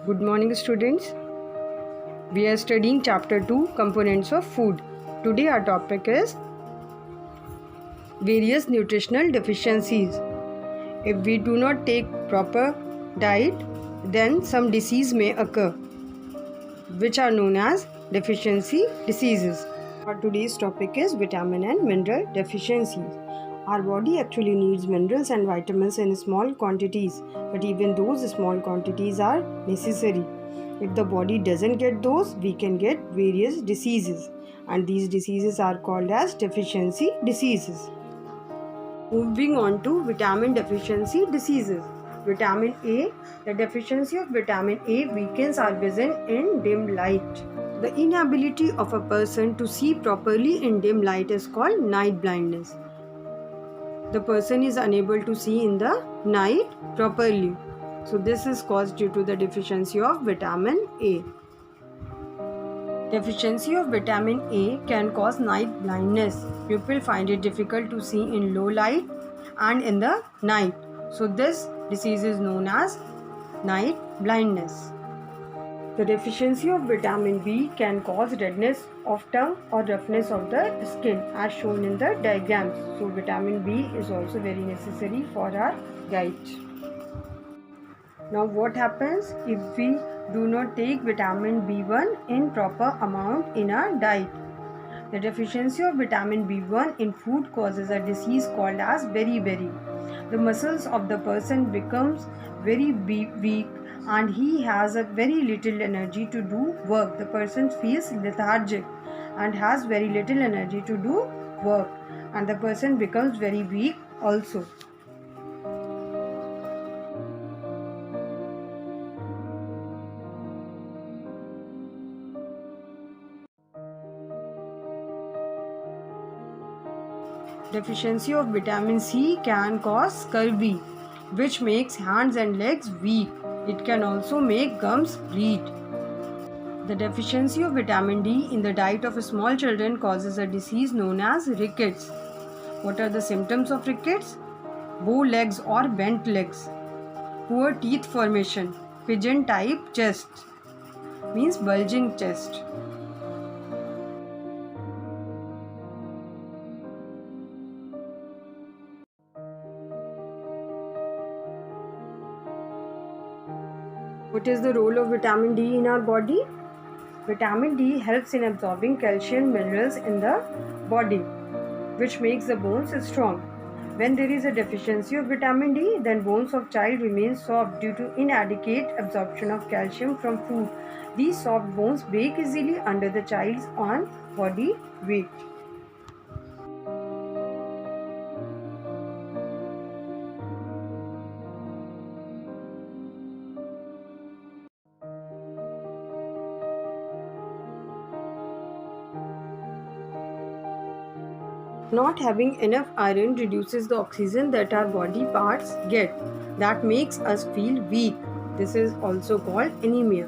Good morning, students. We are studying chapter 2, components of food. Today our topic is various nutritional deficiencies. If we do not take proper diet, then some disease may occur, which are known as deficiency diseases. Our today's topic is vitamin and mineral deficiencies. Our body actually needs minerals and vitamins in small quantities, but even those small quantities are necessary. If the body doesn't get those, we can get various diseases, and these diseases are called as deficiency diseases. Moving on to vitamin deficiency diseases. Vitamin A. The deficiency of vitamin A weakens our vision in dim light. The inability of a person to see properly in dim light is called night blindness. The person is unable to see in the night properly. So this is caused due to the deficiency of vitamin A. Deficiency of vitamin A can cause night blindness. People find it difficult to see in low light and in the night. So this disease is known as night blindness. The deficiency of vitamin B can cause redness of tongue or roughness of the skin as shown in the diagrams. So vitamin B is also very necessary for our diet. Now what happens if we do not take vitamin B1 in proper amount in our diet? The deficiency of vitamin B1 in food causes a disease called as beriberi. The muscles of the person becomes very weak and he has a very little energy to do work. The person feels lethargic and has very little energy to do work, and the person becomes very weak also. Deficiency of vitamin C can cause scurvy, which makes hands and legs weak. It can also make gums bleed. The deficiency of vitamin D in the diet of small children causes a disease known as rickets. What are the symptoms of rickets? Bow legs or bent legs, poor teeth formation, pigeon type chest, means bulging chest. What is the role of vitamin D in our body? Vitamin D helps in absorbing calcium minerals in the body, which makes the bones strong. When there is a deficiency of vitamin D, then bones of child remain soft due to inadequate absorption of calcium from food. These soft bones break easily under the child's own body weight. Not having enough iron reduces the oxygen that our body parts get. That makes us feel weak. This is also called anemia.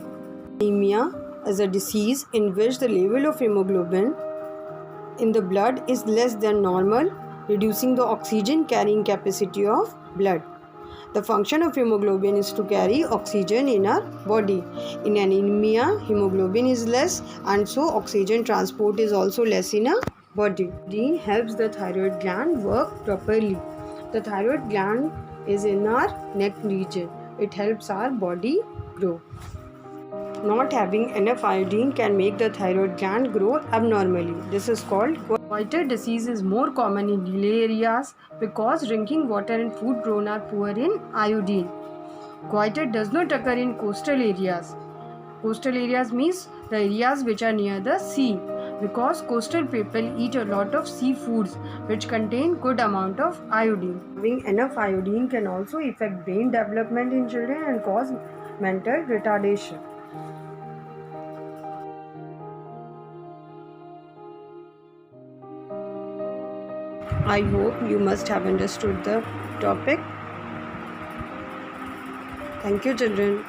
Anemia is a disease in which the level of hemoglobin in the blood is less than normal, reducing the oxygen carrying capacity of blood. The function of hemoglobin is to carry oxygen in our body. In anemia, hemoglobin is less and so oxygen transport is also less in our body. Iodine helps the thyroid gland work properly. The thyroid gland is in our neck region. It helps our body grow. Not having enough iodine can make the thyroid gland grow abnormally. This is called goiter disease. Is more common in hill areas because drinking water and food grown are poor in iodine. Goiter does not occur in coastal areas. Coastal areas means the areas which are near the sea, because coastal people eat a lot of seafoods which contain good amount of iodine. Having enough iodine can also affect brain development in children and cause mental retardation. I hope you must have understood the topic. Thank you, children.